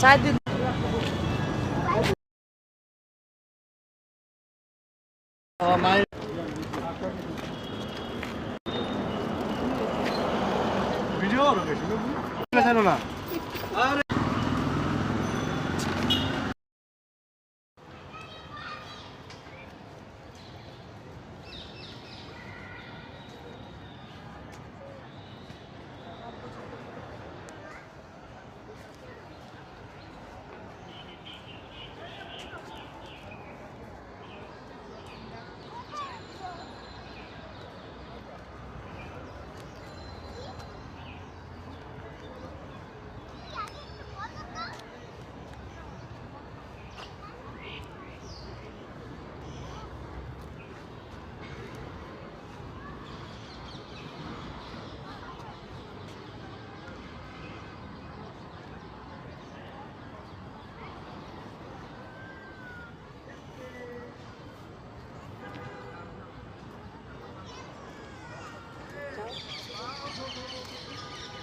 চাই দিন ভিডিও না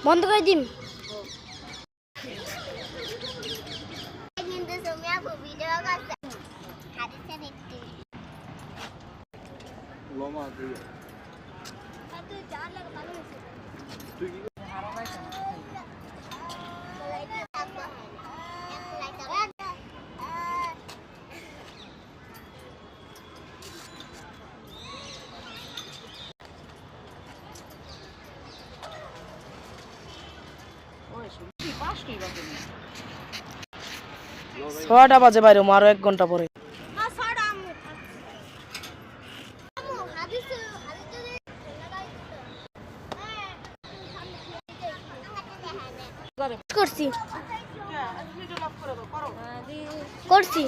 বন্ধ করে দিন ছয়টা বাজে বাইরে আরো 1 ঘন্টা পরে করছি করছি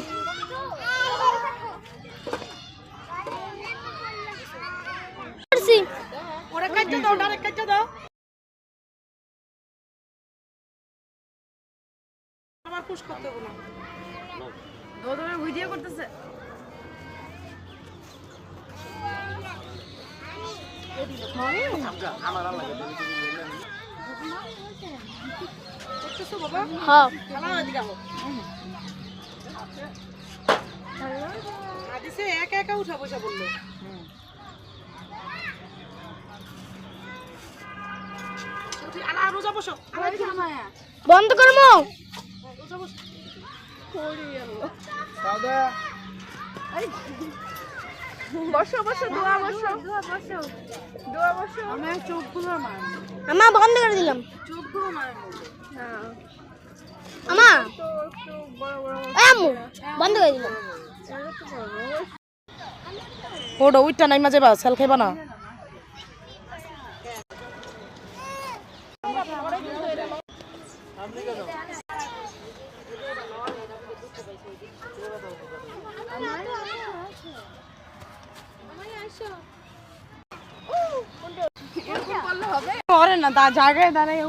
করছি ওরে কাটতে দাও ডাইরেক্ট কাটতে দাও আবার পুশ করতে হবে না ওদের ভিডিও করতেছে আমার আল্লাহ দেখতেছো বাবা হ্যাঁ আমার এদিকে আও আদিসে একা একা উঠা বসা বললো তুই আলা রোজা বসো বন্ধ করমু রোজা বসো কোড়ি আল্লাহ সাদা এই বসো বসো দোয়া বসো দোয়া বসো আমি চোখগুলো মার আমা বন্ধ করে দিলাম চোখগুলো মার হ্যাঁ আমা তো বড় বড় আমু বন্ধ করে দিলাম ওডো উইটা নাই মাঝে বা সেল খাইবা না না তা জায়গায় দাঁড়ায়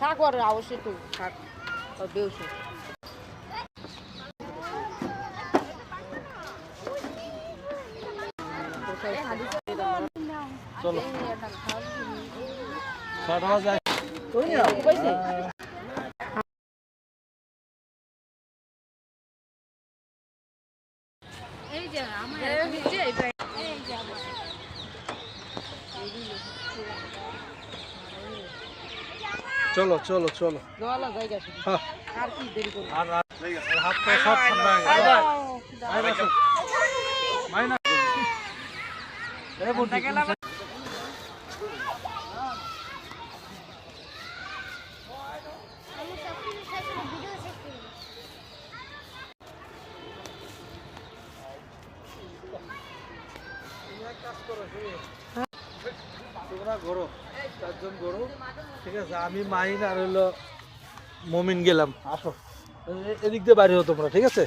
থাক আর অবশ্যই তো থাক বেউসে চলো চলো চলো চলো আর কি দেরি করব আর হাত পা সব ঠান্ডা হয়ে গেল মাইনা এ বলতে গেলাম তোমরা ঘোরো 4 জন ঘোরো ঠিক আছে আমি মাইন আর হলো মমিন গেলাম আসো এদিক দিয়ে বাইরে হও তোমরা ঠিক আছে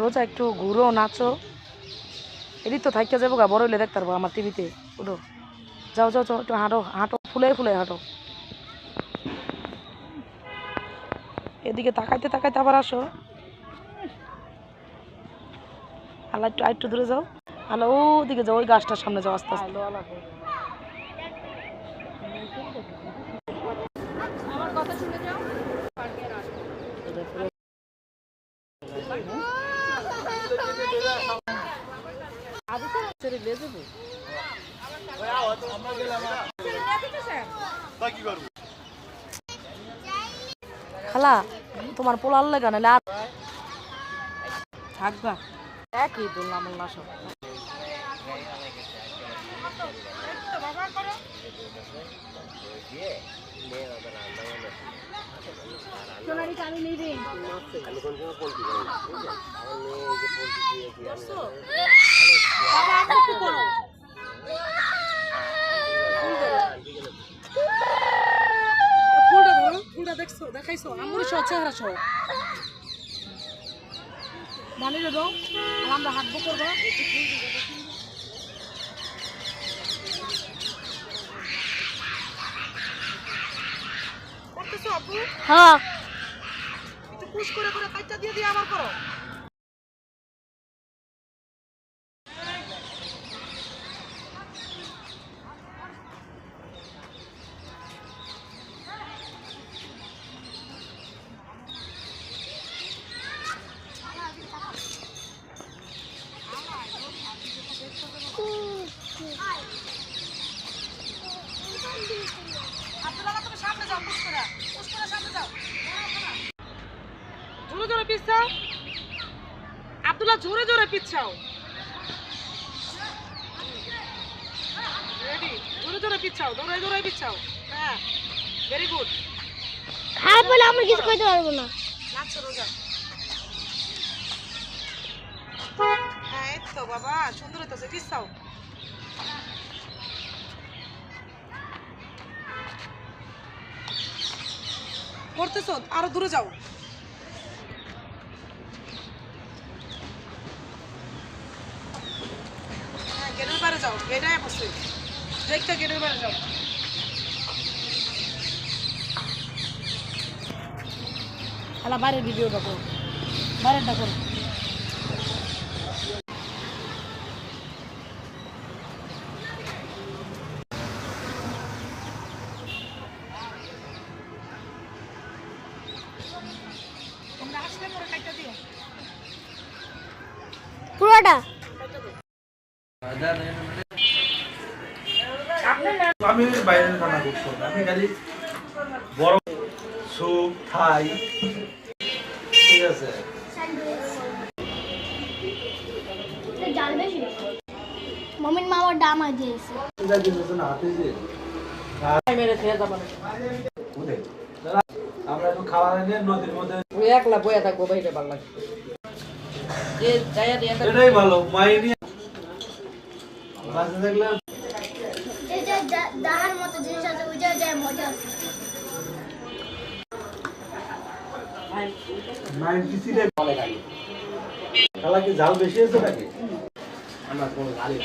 রোজা একটু ঘুরো নাচো এদিক তো থাইকা যাবো গা বড় হইলে দেখতে পারবো আমার টিভিতে উঠো যাও যাও যাও একটু হাঁটো হাঁটো ফুলে ফুলে হাঁটো এদিকে তাকাইতে তাকাইতে আবার আসো। আল্লাহ একটু আরেকটু দূরে যাও। আল্লাহ ওদিকে যাও, ওই গাছটার সামনে যাও আস্তে আস্তে। আমার কথা শুনে যাও। খালা তোমার পোলার লেগা নাহলে আর থাকবা একই বললাম আল্লাহ সব। ফুলটা দেখছো, দেখাইছো আমার চেহারা সহ মানে দেবো আমরা হাঁটবো করবো। করতেছো আপু? হ্যাঁ একটু পুশ করে করে কাইটা দিয়ে দিয়ে আবার করো। জোরে জোরে পিছাও আব্দুল্লাহ, জোরে জোরে পিছাও। রেডি, জোরে জোরে পিছাও, দৌড়াই দৌড়াই পিছাও। হ্যাঁ ভেরি গুড। খারাপ বলে আমরা কিছু কইতে পারবো না। নাচো রোজা। হ্যাঁ এই তো বাবা সুন্দর হইতেছে, পিছাও। করতেছো, আরো দূরে যাও। হ্যাঁ গেটের বাইরে যাও, গেটে বসে দেখতে, গেটের বাইরে যাও। আলা বাইরের ভিডিওটা করো, বাইরেরটা করো। তোমরা আসলে পরে কাইটা দিও। পুরোটা আমি বাইরের রান্না করছি, আমি খালি বড় স্যুপ খাই। ঠিক আছে মমিন মামার ডাম দিয়েছে। এটা দিতেছ না হাতে যে মেরে খেয়ে যাবো না। ওদের আমরা একটু খাওয়া নিয়ে নদীর মধ্যে ওই একলা বইয়া থাকবো, বাইরে ভালো লাগে। যে যাইয়া দিয়ে এটাই ভালো মাইনি নিয়ে বাসে থাকলে এই যে দাহার মতো জিনিস আছে ওই যে মজা আছে। 90 সিটে ভালো লাগে। খালা কি ঝাল বেশি আছে নাকি? আমার কোনো ঝালই না।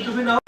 তুমি নাও।